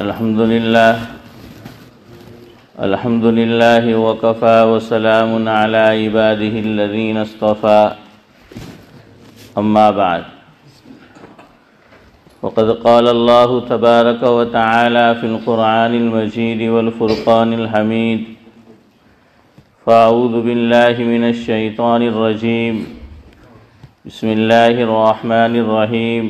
الحمد لله وكفى وسلام على عباده الذين اصطفى أما بعد وقد قال الله تبارك وتعالى في القرآن المجيد والفرقان الحميد فأعوذ بالله من الشيطان الرجيم بسم الله الرحمن الرحيم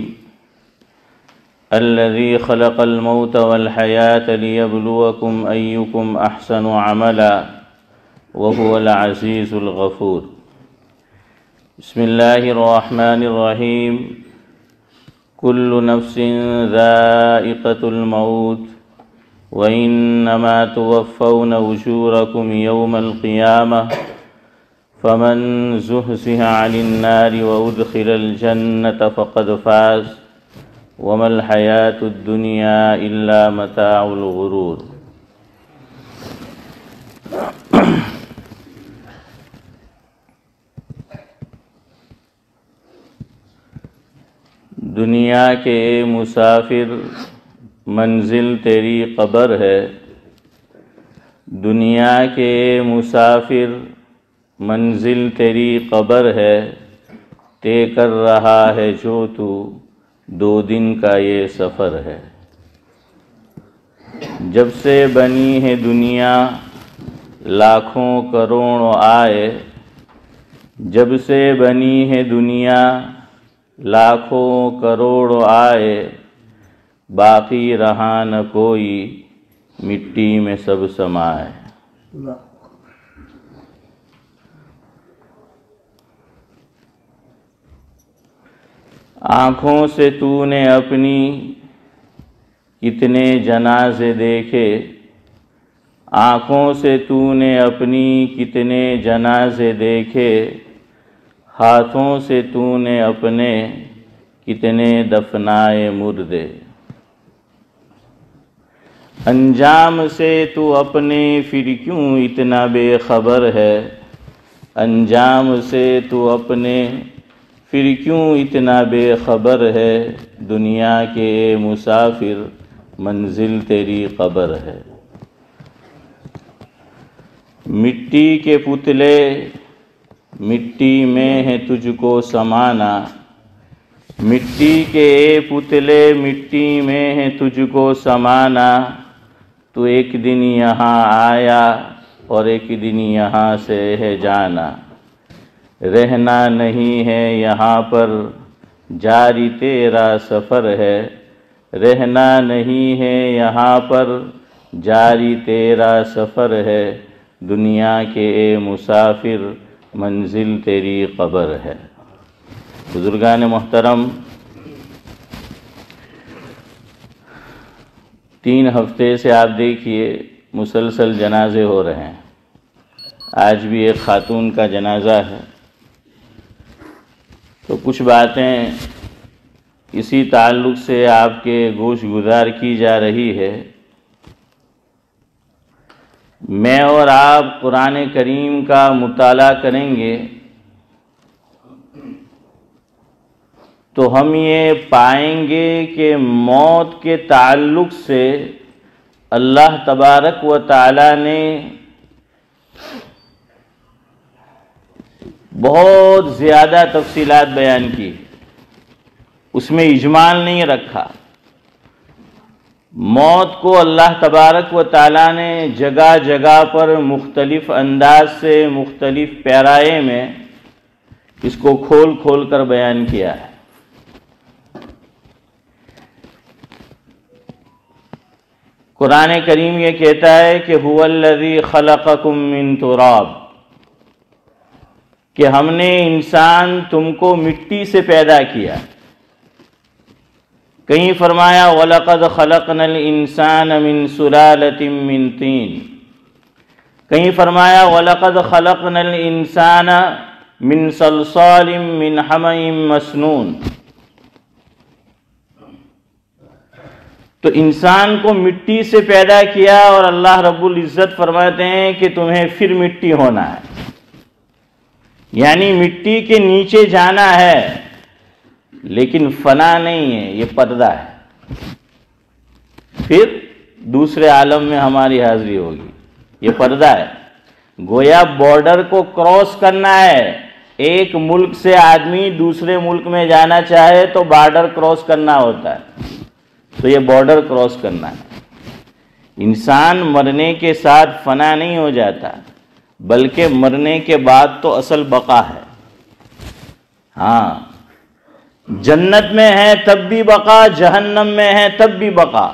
الذي خلق الموت والحياة ليبلوكم أيكم أحسن عملا وهو العزيز الغفور بسم الله الرحمن الرحيم كل نفس ذائقة الموت وإنما توفون أجوركم يوم القيامة فمن زحزح عن النار وأدخل الجنة فقد فاز وما الحياة الدنيا إلا متاع الغرور۔ دنیا کے مسافر منزل تیری قبر ہے، دنیا کے مسافر منزل تیری قبر ہے، طے کر رہا ہے جو تو 2 دن کا یہ سفر ہے۔ جب سے بنی ہے دنیا لاکھوں کروڑوں آئے، جب سے بنی ہے دنیا لاکھوں کروڑوں آئے، باقی رہا نہ کوئی مٹی میں سب سمائے۔ آنکھوں سے تو نے اپنی کتنے جنازے دیکھے، آنکھوں سے تو نے اپنی کتنے جنازے دیکھے، ہاتھوں سے تو نے اپنے کتنے دفنائے مردے۔ انجام سے تو اپنے پھر کیوں اتنا بے خبر ہے، انجام سے تو اپنے پھر کیوں اتنا بے خبر ہے، دنیا کے مسافر منزل تیری قبر ہے۔ مٹی کے پتلے مٹی میں ہے تجھ کو سمانا، مٹی کے پتلے مٹی میں ہے تجھ کو سمانا، تو ایک دن یہاں آیا اور ایک دن یہاں سے ہے جانا، رہنا نہیں ہے یہاں پر جاری تیرا سفر ہے، رہنا نہیں ہے یہاں پر جاری تیرا سفر ہے، دنیا کے مسافر منزل تیری قبر ہے۔ بزرگان محترم، 3 ہفتے سے آپ دیکھیے مسلسل جنازے ہو رہے ہیں۔ آج بھی ایک خاتون کا جنازہ ہے، تو کچھ باتیں اسی تعلق سے آپ کے گوش گزار کی جا رہی ہے۔ میں اور آپ قرآن کریم کا مطالعہ کریں گے تو ہم یہ پائیں گے کہ موت کے تعلق سے اللہ تبارک و تعالی نے بہت زیادہ تفصیلات بیان کی، اس میں اجمال نہیں رکھا۔ موت کو اللہ تبارک و تعالیٰ نے جگہ جگہ پر مختلف انداز سے مختلف پیرائے میں اس کو کھول کھول کر بیان کیا ہے۔ قرآن کریم یہ کہتا ہے کہ هو الذی خلقکم من تراب، کہ ہم نے انسان تم کو مٹی سے پیدا کیا۔ کہیں فرمایا وَلَقَدْ خَلَقْنَا الْإِنسَانَ مِنْ سُلَالَةٍ مِّن طِينٍ، کہیں فرمایا وَلَقَدْ خَلَقْنَا الْإِنسَانَ مِنْ صَلْصَالٍ مِّنْ حَمَإٍ مَّسْنُونٍ۔ تو انسان کو مٹی سے پیدا کیا اور اللہ رب العزت فرماتے ہیں کہ تمہیں پھر مٹی ہونا ہے، یعنی مٹی کے نیچے جانا ہے، لیکن فنا نہیں ہے، یہ پردہ ہے، پھر دوسرے عالم میں ہماری حاضری ہوگی. یہ پردہ ہے. گویا بارڈر کو کراس کرنا ہے. ایک ملک سے آدمی دوسرے ملک میں جانا چاہے تو بارڈر کراس کرنا ہوتا ہے. تو یہ بارڈر کراس کرنا ہے. انسان مرنے کے ساتھ فنا نہیں ہو جاتا، بلکہ مرنے کے بعد تو اصل بقا ہے. ہاں، جنت میں ہے تب بھی بقا، جہنم میں ہے تب بھی بقا.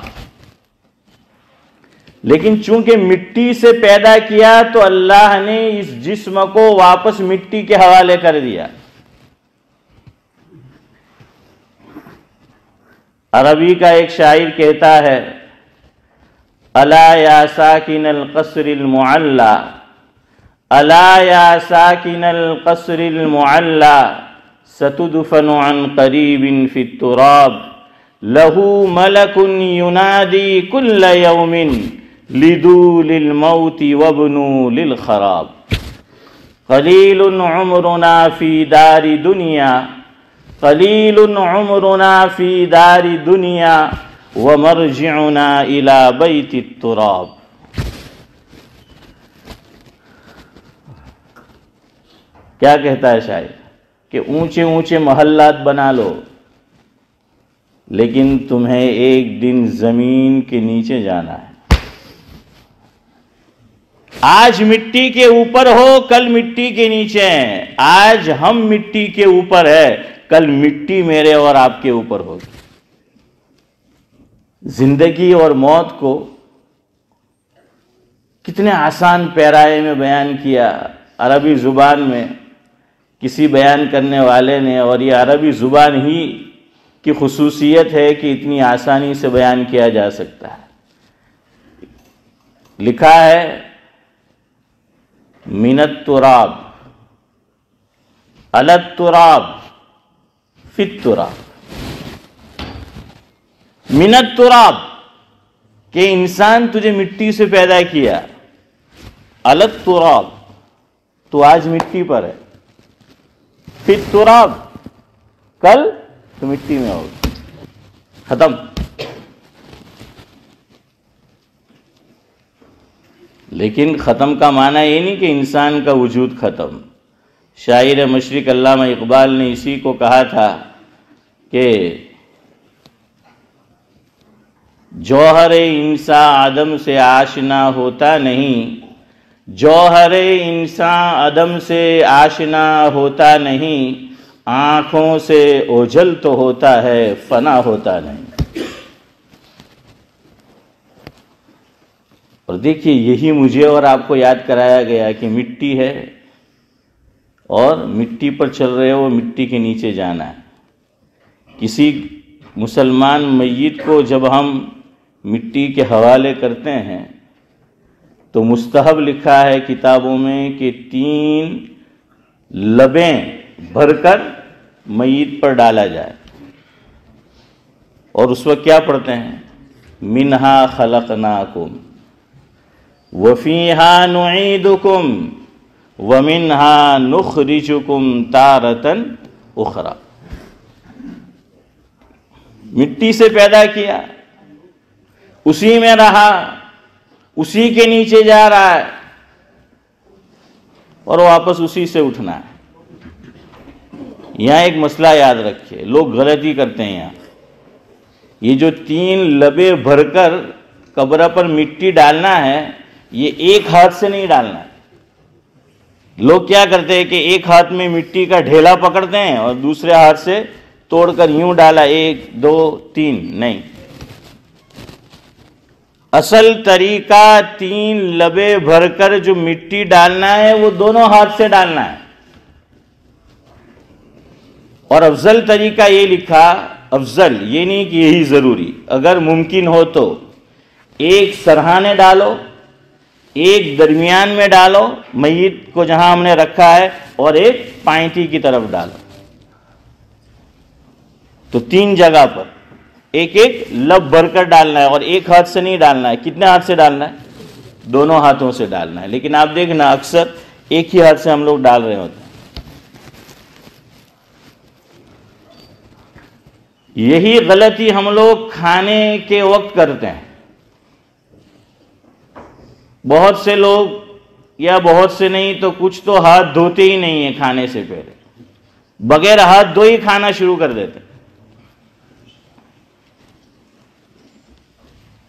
لیکن چونکہ مٹی سے پیدا کیا تو اللہ نے اس جسم کو واپس مٹی کے حوالے کر دیا. عربی کا ایک شاعر کہتا ہے، الا یا ساکن القصر المعلی، الا یا ساکن القصر المعلی، ستدفن عن قریب فی التراب، لہ ملک ینادی کل یوم لدوا للموت وابنوا للخراب. قلیل عمرنا فی دار دنیا، قلیل عمرنا فی دار دنیا، ومرجعنا الی بیت التراب. کیا کہتا ہے شاعر کہ اونچے اونچے محلات بنا لو، لیکن تمہیں ایک دن زمین کے نیچے جانا ہے. آج مٹی کے اوپر ہو، کل مٹی کے نیچے ہیں. آج ہم مٹی کے اوپر ہے، کل مٹی میرے اور آپ کے اوپر ہوگی. زندگی اور موت کو کتنے آسان پیرائے میں بیان کیا عربی زبان میں کسی بیان کرنے والے نے. اور یہ عربی زبان ہی کی خصوصیت ہے کہ اتنی آسانی سے بیان کیا جا سکتا ہے. لکھا ہے، من التراب علی التراب فی التراب. من التراب کہ انسان تجھے مٹی سے پیدا کیا، علی التراب تو آج مٹی پر ہے، فی التراب کل تو مٹی میں ہوگا. ختم. لیکن ختم کا معنی یہ نہیں کہ انسان کا وجود ختم. شاعر مشرق علامہ اقبال نے اسی کو کہا تھا کہ جوہر انسان عدم سے آشنا ہوتا نہیں، جوہر انسان عدم سے آشنا ہوتا نہیں، آنکھوں سے اوجھل تو ہوتا ہے فنا ہوتا نہیں. اور دیکھیے یہی مجھے اور آپ کو یاد کرایا گیا کہ مٹی ہے اور مٹی پر چل رہے ہو، مٹی کے نیچے جانا ہے. کسی مسلمان میت کو جب ہم مٹی کے حوالے کرتے ہیں تو مستحب لکھا ہے کتابوں میں کہ 3 لبیں بھر کر میت پر ڈالا جائے. اور اس وقت کیا پڑھتے ہیں؟ منہا خلقناکم وفیہا نعیدکم ومنہا نخرجکم تارۃ اخری. مٹی سے پیدا کیا، اسی میں رہا، اسی کے نیچے جا رہا ہے اور واپس اسی سے اٹھنا ہے. یہاں ایک مسئلہ یاد رکھیے، لوگ غلطی کرتے ہیں. یہاں یہ جو 3 لبیں بھر کر قبر پر مٹی ڈالنا ہے، یہ ایک ہاتھ سے نہیں ڈالنا ہے. لوگ کیا کرتے ہیں کہ ایک ہاتھ میں مٹی کا ڈھیلا پکڑتے ہیں اور دوسرے ہاتھ سے توڑ کر یوں ڈالا، 1 2 3. نہیں، اصل طریقہ 3 لبیں بھر کر جو مٹی ڈالنا ہے وہ دونوں ہاتھ سے ڈالنا ہے. اور افضل طریقہ یہ لکھا، افضل یہ نہیں کہ یہی ضروری، اگر ممکن ہو تو ایک سرہانے ڈالو، ایک درمیان میں ڈالو میت کو جہاں ہم نے رکھا ہے، اور ایک پائنٹی کی طرف ڈالو. تو 3 جگہ پر ایک ایک لب بھر کر ڈالنا ہے، اور ایک ہاتھ سے نہیں ڈالنا ہے. کتنے ہاتھ سے ڈالنا ہے؟ دونوں ہاتھوں سے ڈالنا ہے. لیکن آپ دیکھنا اکثر ایک ہی ہاتھ سے ہم لوگ ڈال رہے ہوتے ہیں. یہی غلطی ہم لوگ کھانے کے وقت کرتے ہیں. بہت سے لوگ یا بہت سے نہیں تو کچھ تو ہاتھ دھوتے ہی نہیں ہیں کھانے سے پہلے، بغیر ہاتھ دھو ہی کھانا شروع کر دیتے،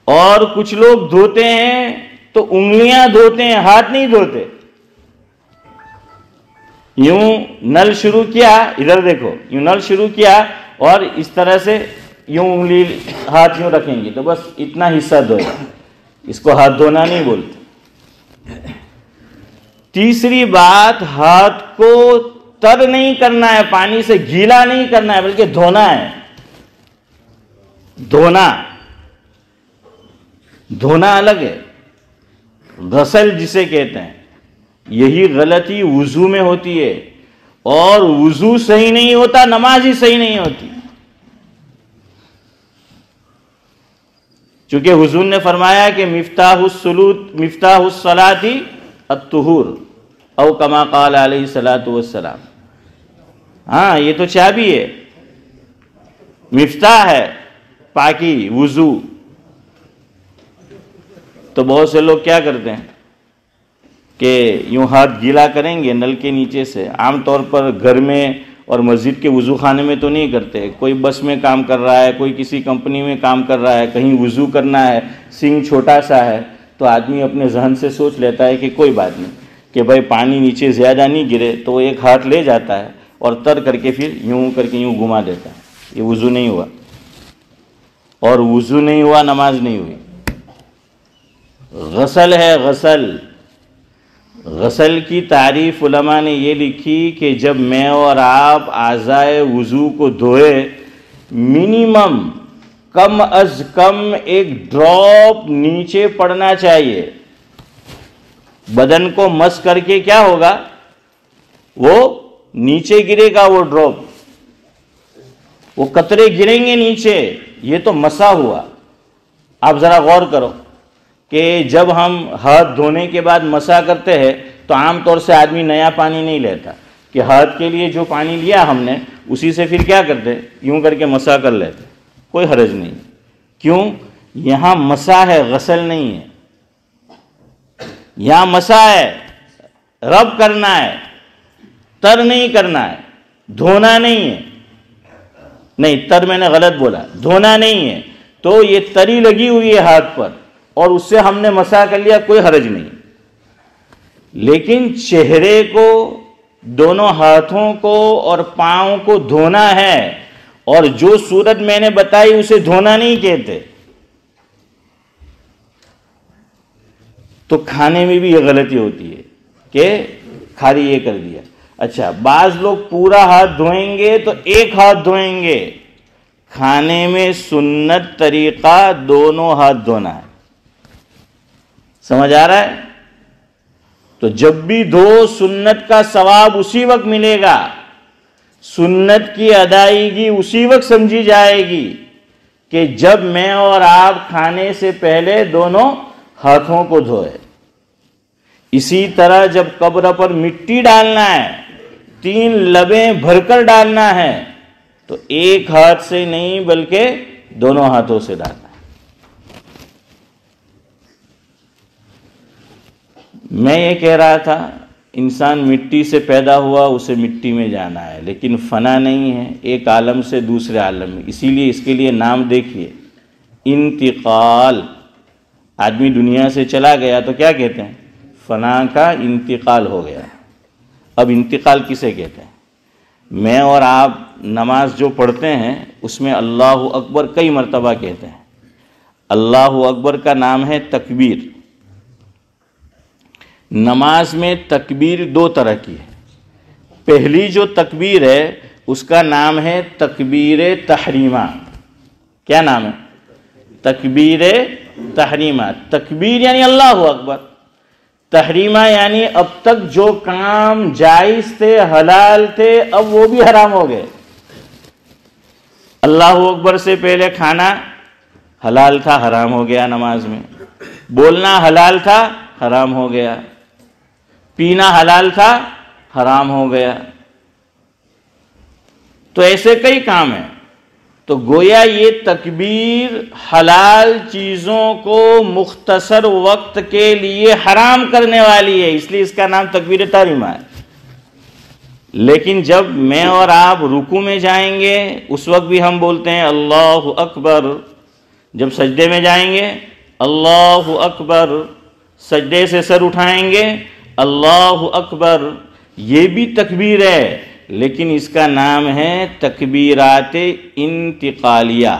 اور کچھ لوگ دھوتے ہیں تو انگلیاں دھوتے ہیں، ہاتھ نہیں دھوتے۔ یوں نل شروع کیا، ادھر دیکھو، یوں نل شروع کیا اور اس طرح سے یوں انگلی ہاتھ یوں رکھیں گے تو بس اتنا حصہ دھویا، اس کو ہاتھ دھونا نہیں بولتے۔ تیسری بات، ہاتھ کو تر نہیں کرنا ہے، پانی سے گیلا نہیں کرنا ہے، بلکہ دھونا ہے۔ دھونا الگ ہے، غسل جسے کہتے ہیں۔ یہی غلطی وضو میں ہوتی ہے، اور وضو صحیح نہیں ہوتا، نماز ہی صحیح نہیں ہوتی۔ چونکہ حضور نے فرمایا کہ مفتاح الصلاۃ الطہور، او کما قال علیہ الصلاۃ والسلام۔ ہاں، یہ تو چابی ہے، مفتاح ہے پاکی، وضو۔ تو بہت سے لوگ کیا کرتے ہیں کہ یوں ہاتھ گیلا کریں گے نل کے نیچے سے، عام طور پر گھر میں اور مسجد کے وضو خانے میں تو نہیں کرتے، کوئی بس میں کام کر رہا ہے، کوئی کسی کمپنی میں کام کر رہا ہے، کہیں وضو کرنا ہے، سنگ چھوٹا سا ہے، تو آدمی اپنے ذہن سے سوچ لیتا ہے کہ کوئی بات نہیں، کہ بھائی پانی نیچے زیادہ نہیں گرے، تو وہ ایک ہاتھ لے جاتا ہے اور تر کر کے پھر یوں کر کے یوں گھما دیتا ہے۔ یہ وضو نہیں ہوا، اور وضو نہیں ہوا، نماز نہیں ہوئی۔ غسل ہے، غسل۔ غسل کی تعریف علماء نے یہ لکھی کہ جب میں اور آپ اعضائے وضو کو دھوئے، منیمم کم از کم ایک ڈراپ نیچے پڑنا چاہیے۔ بدن کو مس کر کے کیا ہوگا، وہ نیچے گرے گا، وہ ڈراپ، وہ قطرے گریں گے نیچے، یہ تو مسا ہوا۔ آپ ذرا غور کرو کہ جب ہم ہاتھ دھونے کے بعد مسا کرتے ہیں تو عام طور سے آدمی نیا پانی نہیں لیتا، کہ ہاتھ کے لیے جو پانی لیا ہم نے اسی سے پھر کیا کرتے، یوں کر کے مسا کر لیتے، کوئی حرج نہیں۔ کیوں؟ یہاں مسا ہے، غسل نہیں ہے۔ یہاں مسا ہے، رب کرنا ہے، تر نہیں کرنا ہے، دھونا نہیں ہے۔ نہیں، تر میں نے غلط بولا، دھونا نہیں ہے۔ تو یہ تری لگی ہوئی ہے ہاتھ پر اور اس سے ہم نے مسح کر لیا، کوئی حرج نہیں۔ لیکن چہرے کو، دونوں ہاتھوں کو اور پاؤں کو دھونا ہے، اور جو صورت میں نے بتائی اسے دھونا نہیں کہتے۔ تو کھانے میں بھی یہ غلطی ہوتی ہے کہ خالی یہ کر دیا۔ اچھا، بعض لوگ پورا ہاتھ دھوئیں گے تو ایک ہاتھ دھوئیں گے۔ کھانے میں سنت طریقہ دونوں ہاتھ دھونا ہے۔ سمجھ آ رہا ہے؟ تو جب بھی دھو، سنت کا ثواب اسی وقت ملے گا، سنت کی ادائیگی اسی وقت سمجھی جائے گی کہ جب میں اور آپ کھانے سے پہلے دونوں ہاتھوں کو دھوئے۔ اسی طرح جب قبر پر مٹی ڈالنا ہے، 3 لبیں بھر کر ڈالنا ہے، تو ایک ہاتھ سے نہیں بلکہ دونوں ہاتھوں سے ڈالنا ہے۔ میں یہ کہہ رہا تھا، انسان مٹی سے پیدا ہوا، اسے مٹی میں جانا ہے، لیکن فنا نہیں ہے، ایک عالم سے دوسرے عالم میں۔ اسی لیے اس کے لیے نام دیکھیے، انتقال۔ آدمی دنیا سے چلا گیا تو کیا کہتے ہیں؟ فنا کا انتقال ہو گیا۔ اب انتقال کسے کہتے ہیں؟ میں اور آپ نماز جو پڑھتے ہیں اس میں اللہ اکبر کئی مرتبہ کہتے ہیں۔ اللہ اکبر کا نام ہے تکبیر۔ نماز میں تکبیر 2 طرح کی ہے۔ پہلی جو تکبیر ہے اس کا نام ہے تکبیر تحریمہ۔ کیا نام ہے؟ تکبیر تحریمہ۔ تکبیر یعنی اللہ اکبر، تحریمہ یعنی اب تک جو کام جائز تھے، حلال تھے، اب وہ بھی حرام ہو گئے۔ اللہ اکبر سے پہلے کھانا حلال تھا، حرام ہو گیا نماز میں۔ بولنا حلال تھا، حرام ہو گیا۔ پینا حلال تھا، حرام ہو گیا۔ تو ایسے کئی کام ہیں۔ تو گویا یہ تکبیر حلال چیزوں کو مختصر وقت کے لیے حرام کرنے والی ہے، اس لیے اس کا نام تکبیر تحریمہ ہے۔ لیکن جب میں اور آپ رکوع میں جائیں گے اس وقت بھی ہم بولتے ہیں اللہ اکبر، جب سجدے میں جائیں گے اللہ اکبر، سجدے سے سر اٹھائیں گے اللہ اکبر، یہ بھی تکبیر ہے، لیکن اس کا نام ہے تکبیرات انتقالیہ۔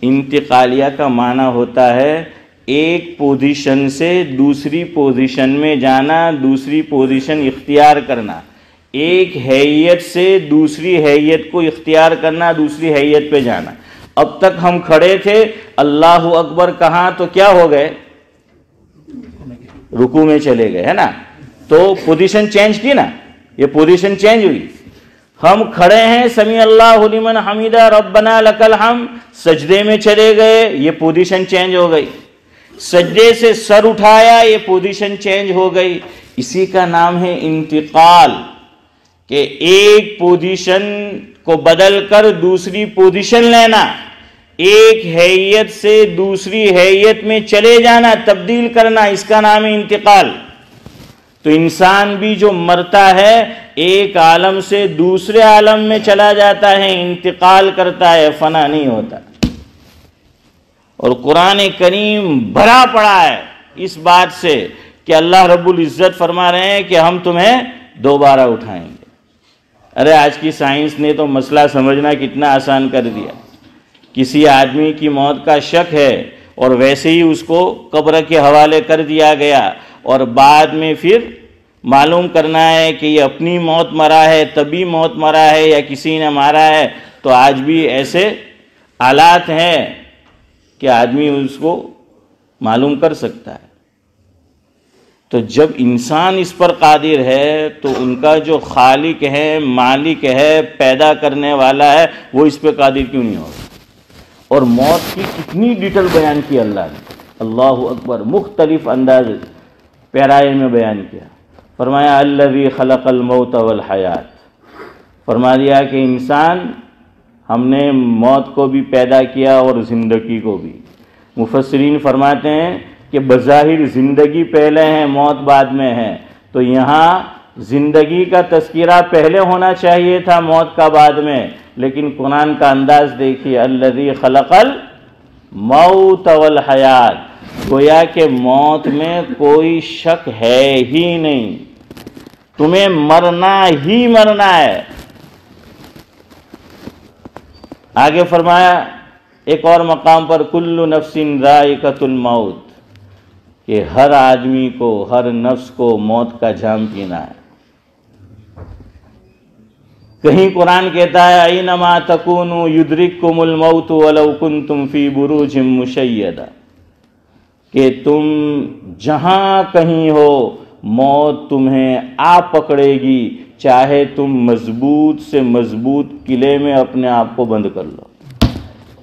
انتقالیہ کا معنی ہوتا ہے ایک پوزیشن سے دوسری پوزیشن میں جانا، دوسری پوزیشن اختیار کرنا، ایک حیت سے دوسری حیت کو اختیار کرنا، دوسری حیت پہ جانا۔ اب تک ہم کھڑے تھے، اللہ اکبر کہاں تو کیا ہو گئے؟ رکوع میں چلے گئے، ہے نا؟ تو پوزیشن چینج کی نا، یہ پوزیشن چینج ہوئی۔ ہم کھڑے ہیں، سمیع اللہ لمن حمیدہ ربنا لک الحمد، سجدے میں چلے گئے، یہ پوزیشن چینج ہو گئی۔ سجدے سے سر اٹھایا، یہ پوزیشن چینج ہو گئی۔ اسی کا نام ہے انتقال، کہ ایک پوزیشن کو بدل کر دوسری پوزیشن لینا، ایک حیت سے دوسری حیت میں چلے جانا، تبدیل کرنا، اس کا نام ہے انتقال۔ تو انسان بھی جو مرتا ہے ایک عالم سے دوسرے عالم میں چلا جاتا ہے، انتقال کرتا ہے، فنا نہیں ہوتا۔ اور قرآن کریم بھرا پڑا ہے اس بات سے کہ اللہ رب العزت فرما رہے ہیں کہ ہم تمہیں دوبارہ اٹھائیں گے۔ ارے آج کی سائنس نے تو مسئلہ سمجھنا کتنا آسان کر دیا۔ کسی آدمی کی موت کا شک ہے اور ویسے ہی اس کو قبر کے حوالے کر دیا گیا، اور بعد میں پھر معلوم کرنا ہے کہ یہ اپنی موت مرا ہے، طبی موت مرا ہے یا کسی نے مارا ہے۔ تو آج بھی ایسے آلات ہیں کہ آدمی اس کو معلوم کر سکتا ہے۔ تو جب انسان اس پر قادر ہے تو ان کا جو خالق ہے، مالک ہے، پیدا کرنے والا ہے، وہ اس پہ قادر کیوں نہیں ہوگا؟ اور موت کی کتنی ڈیٹیل بیان کی اللہ نے، اللہ اکبر، مختلف انداز پیرائے میں بیان کیا۔ فرمایا الذی خلق الموت والحیات، فرما دیا کہ انسان، ہم نے موت کو بھی پیدا کیا اور زندگی کو بھی۔ مفسرین فرماتے ہیں کہ بظاہر زندگی پہلے ہے، موت بعد میں ہے، تو یہاں زندگی کا تذکرہ پہلے ہونا چاہیے تھا، موت کا بعد میں، لیکن قرآن کا انداز دیکھیے، الذی خلق الموت والحیات، گویا کہ موت میں کوئی شک ہے ہی نہیں، تمہیں مرنا ہی مرنا ہے۔ آگے فرمایا ایک اور مقام پر کل نفس ذائقۃ الموت، کہ ہر آدمی کو، ہر نفس کو موت کا جام پینا ہے۔ کہیں قرآن کہتا ہے اینما تکونوا یدرککم الموت ولو کنتم فی بروج مشیدہ، کہ تم جہاں کہیں ہو موت تمہیں آ پکڑے گی، چاہے تم مضبوط سے مضبوط قلعے میں اپنے آپ کو بند کر لو،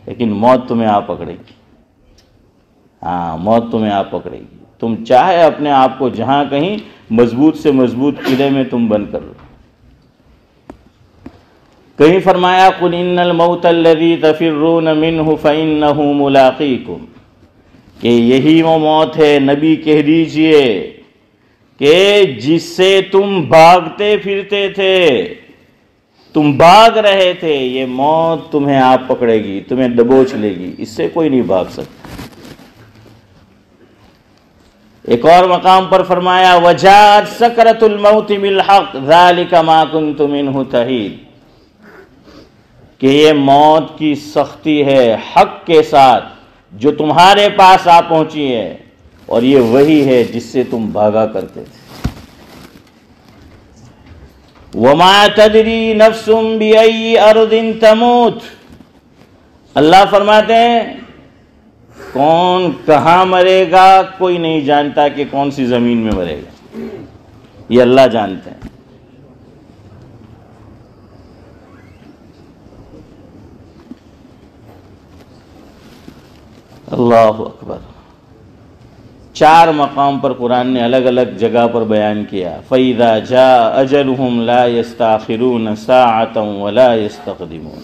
لیکن موت تمہیں آ پکڑے گی۔ ہاں، موت تمہیں آ پکڑے گی، تم چاہے اپنے آپ کو جہاں کہیں مضبوط سے مضبوط قلعے میں تم بند کر لو۔ کہیں فرمایا قل ان الموت الذی تفرون منہ فانہ ملاقیکم، کہ یہی وہ موت ہے، نبی کہہ دیجئے، کہ جس سے تم بھاگتے پھرتے تھے، تم بھاگ رہے تھے، یہ موت تمہیں آپ پکڑے گی، تمہیں دبوچ لے گی، اس سے کوئی نہیں بھاگ سکتا۔ ایک اور مقام پر فرمایا وجاءت سکرۃ الموت بالحق ذلک ما کنت منہ تحید، کہ یہ موت کی سختی ہے حق کے ساتھ جو تمہارے پاس آ پہنچی ہے، اور یہ وہی ہے جس سے تم بھاگا کرتے تھے۔ وَمَا تَدْرِي نَفْسٌ بِأَيِّ أَرْضٍ تَمُوتُ، اللہ فرماتے ہیں کون کہاں مرے گا کوئی نہیں جانتا، کہ کون سی زمین میں مرے گا، یہ اللہ جانتے ہیں۔ اللہ اکبر۔ 4 مقام پر قرآن نے الگ الگ جگہ پر بیان کیا، فَإِذَا جَاءَ أَجَلُهُمْ لَا يَسْتَأْخِرُونَ سَاعَةً وَلَا يَسْتَقْدِمُونَ،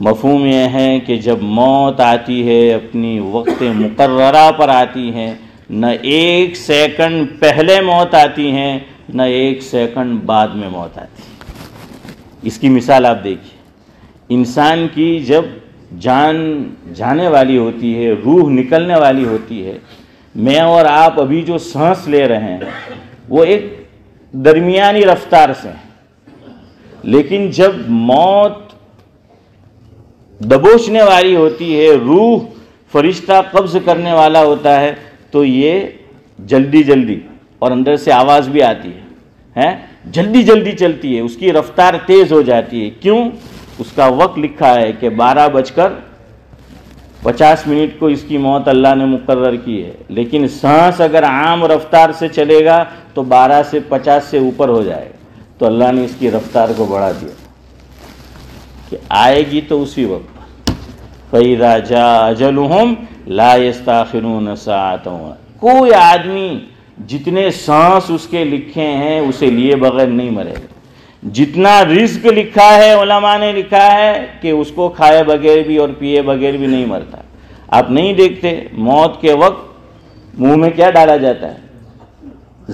مفہوم یہ ہے کہ جب موت آتی ہے اپنی وقت مقررہ پر آتی ہے، نہ ایک سیکنڈ پہلے موت آتی ہے نہ ایک سیکنڈ بعد میں موت آتی ہے۔ اس کی مثال آپ دیکھیے، انسان کی جب جان جانے والی ہوتی ہے، روح نکلنے والی ہوتی ہے، میں اور آپ ابھی جو سانس لے رہے ہیں وہ ایک درمیانی رفتار سے ہے، لیکن جب موت دبوچنے والی ہوتی ہے، روح فرشتہ قبض کرنے والا ہوتا ہے، تو یہ جلدی جلدی اور اندر سے آواز بھی آتی ہے، جلدی جلدی چلتی ہے، اس کی رفتار تیز ہو جاتی ہے۔ کیوں؟ اس کا وقت لکھا ہے کہ 12:50 کو اس کی موت اللہ نے مقرر کی ہے، لیکن سانس اگر عام رفتار سے چلے گا تو 12 سے 50 سے اوپر ہو جائے گا، تو اللہ نے اس کی رفتار کو بڑھا دیا کہ آئے گی تو اسی وقت۔ فَإِذَا جَاءَ أَجَلُهُمْ لَا يَسْتَأْخِرُونَ سَاعَةً۔ کوئی آدمی جتنے سانس اس کے لکھے ہیں اسے لیے بغیر نہیں مرے گا۔ جتنا رزق لکھا ہے، علماء نے لکھا ہے کہ اس کو کھائے بغیر بھی اور پیے بغیر بھی نہیں مرتا۔ آپ نہیں دیکھتے موت کے وقت منہ میں کیا ڈالا جاتا ہے؟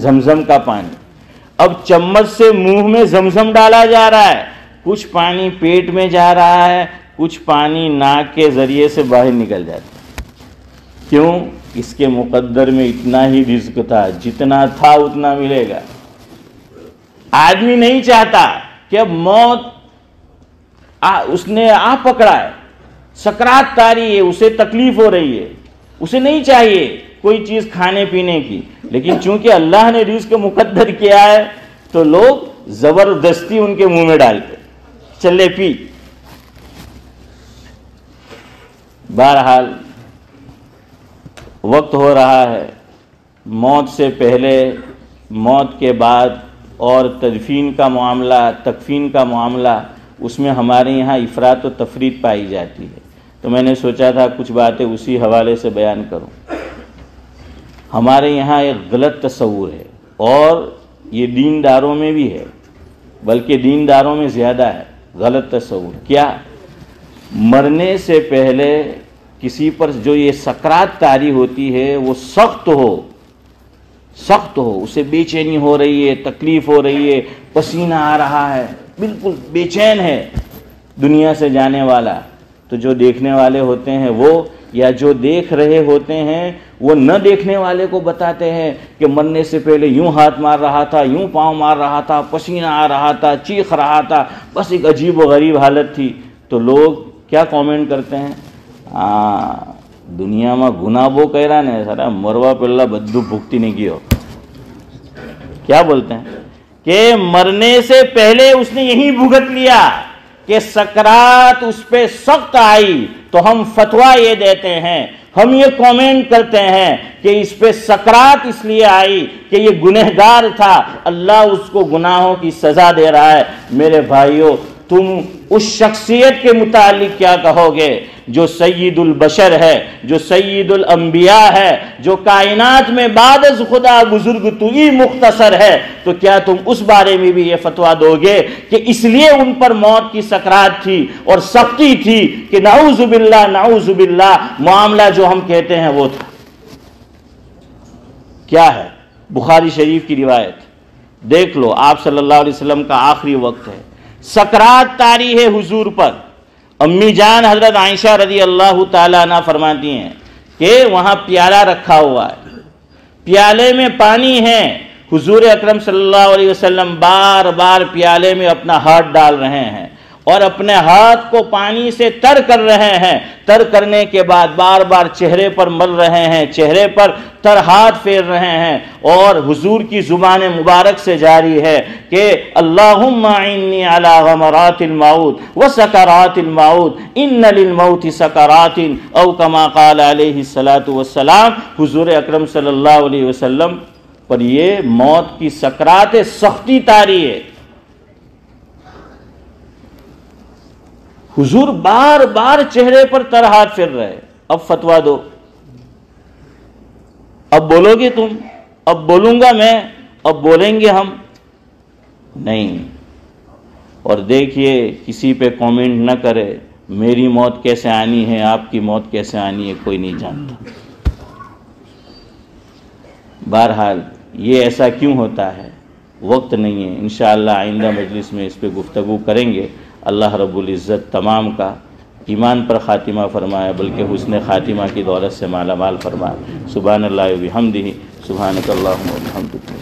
زمزم کا پانی۔ اب چمچ سے منہ میں زمزم ڈالا جا رہا ہے، کچھ پانی پیٹ میں جا رہا ہے، کچھ پانی ناک کے ذریعے سے باہر نکل جاتا ہے۔ کیوں؟ اس کے مقدر میں اتنا ہی رزق تھا، جتنا تھا اتنا ملے گا۔ آدمی نہیں چاہتا کہ اب موت اس نے پکڑا ہے، سکرات طاری ہے، اسے تکلیف ہو رہی ہے، اسے نہیں چاہیے کوئی چیز کھانے پینے کی، لیکن چونکہ اللہ نے رزق مقدر کیا ہے تو لوگ زبردستی ان کے منہ میں ڈالتے، چلے پی۔ بہرحال وقت ہو رہا ہے، موت سے پہلے، موت کے بعد، اور تدفین کا معاملہ، تکفین کا معاملہ، اس میں ہمارے یہاں افراط و تفریط پائی جاتی ہے، تو میں نے سوچا تھا کچھ باتیں اسی حوالے سے بیان کروں۔ ہمارے یہاں ایک غلط تصور ہے، اور یہ دینداروں میں بھی ہے، بلکہ دینداروں میں زیادہ ہے غلط تصور۔ کیا؟ مرنے سے پہلے کسی پر جو یہ سکرات طاری ہوتی ہے وہ سخت ہو، اسے بے چینی ہو رہی ہے، تکلیف ہو رہی ہے، پسینہ آ رہا ہے، بالکل بے چین ہے دنیا سے جانے والا، تو جو دیکھنے والے ہوتے ہیں وہ، یا جو دیکھ رہے ہوتے ہیں وہ نہ دیکھنے والے کو بتاتے ہیں کہ مرنے سے پہلے یوں ہاتھ مار رہا تھا، یوں پاؤں مار رہا تھا، پسینہ آ رہا تھا، چیخ رہا تھا، بس ایک عجیب و غریب حالت تھی۔ تو لوگ کیا کامنٹ کرتے ہیں؟ دنیا میں گناہ وہ کہہ رہا ہے سارا مروا پہ بدو بھگتی نہیں کی ہو۔ کیا بولتے ہیں کہ مرنے سے پہلے اس نے یہی بھگت لیا کہ سکرات اس پہ سخت آئی، تو ہم فتویٰ یہ دیتے ہیں، ہم یہ کامنٹ کرتے ہیں کہ اس پہ سکرات اس لیے آئی کہ یہ گنہگار تھا، اللہ اس کو گناہوں کی سزا دے رہا ہے۔ میرے بھائیوں، تم اس شخصیت کے متعلق کیا کہو گے جو سید البشر ہے، جو سید الانبیاء ہے، جو کائنات میں بعد از خدا بزرگ تو ہی مختصر ہے؟ تو کیا تم اس بارے میں بھی یہ فتویٰ دو گے کہ اس لیے ان پر موت کی سکرات تھی اور سختی تھی کہ نعوذ باللہ معاملہ جو ہم کہتے ہیں وہ تھا؟ کیا ہے؟ بخاری شریف کی روایت دیکھ لو، آپ صلی اللہ علیہ وسلم کا آخری وقت ہے، سکرات طاری ہے حضور پر۔ امی جان حضرت عائشہ رضی اللہ تعالیٰ عنہ فرماتی ہیں کہ وہاں پیالہ رکھا ہوا ہے، پیالے میں پانی ہے، حضور اکرم صلی اللہ علیہ وسلم بار بار پیالے میں اپنا ہاتھ ڈال رہے ہیں اور اپنے ہاتھ کو پانی سے تر کر رہے ہیں، تر کرنے کے بعد بار بار چہرے پر مل رہے ہیں، چہرے پر تر ہاتھ پھیر رہے ہیں، اور حضور کی زبان مبارک سے جاری ہے کہ اللہم اعنی علی غمرات الموت وسکرات الموت ان للموت سکرات، او کما قال علیہ الصلاۃ والسلام۔ حضور اکرم صلی اللہ علیہ وسلم پر یہ موت کی سکرات سختی طاری ہے۔ حضور بار بار چہرے پر تر ہاتھ پھر رہے، اب فتویٰ دو، اب بولو گے تم، اب بولوں گا میں، اب بولیں گے ہم؟ نہیں۔ اور دیکھیے کسی پہ کامنٹ نہ کرے، میری موت کیسے آنی ہے، آپ کی موت کیسے آنی ہے، کوئی نہیں جانتا۔ بہرحال یہ ایسا کیوں ہوتا ہے، وقت نہیں ہے، انشاءاللہ آئندہ مجلس میں اس پہ گفتگو کریں گے۔ اللہ رب العزت تمام کا ایمان پر خاتمہ فرمائے، بلکہ حسن خاتمہ کی دولت سے مالا مال فرمائے۔ سبحان اللہ و بحمدہ، سبحانک اللہم و بحمدک۔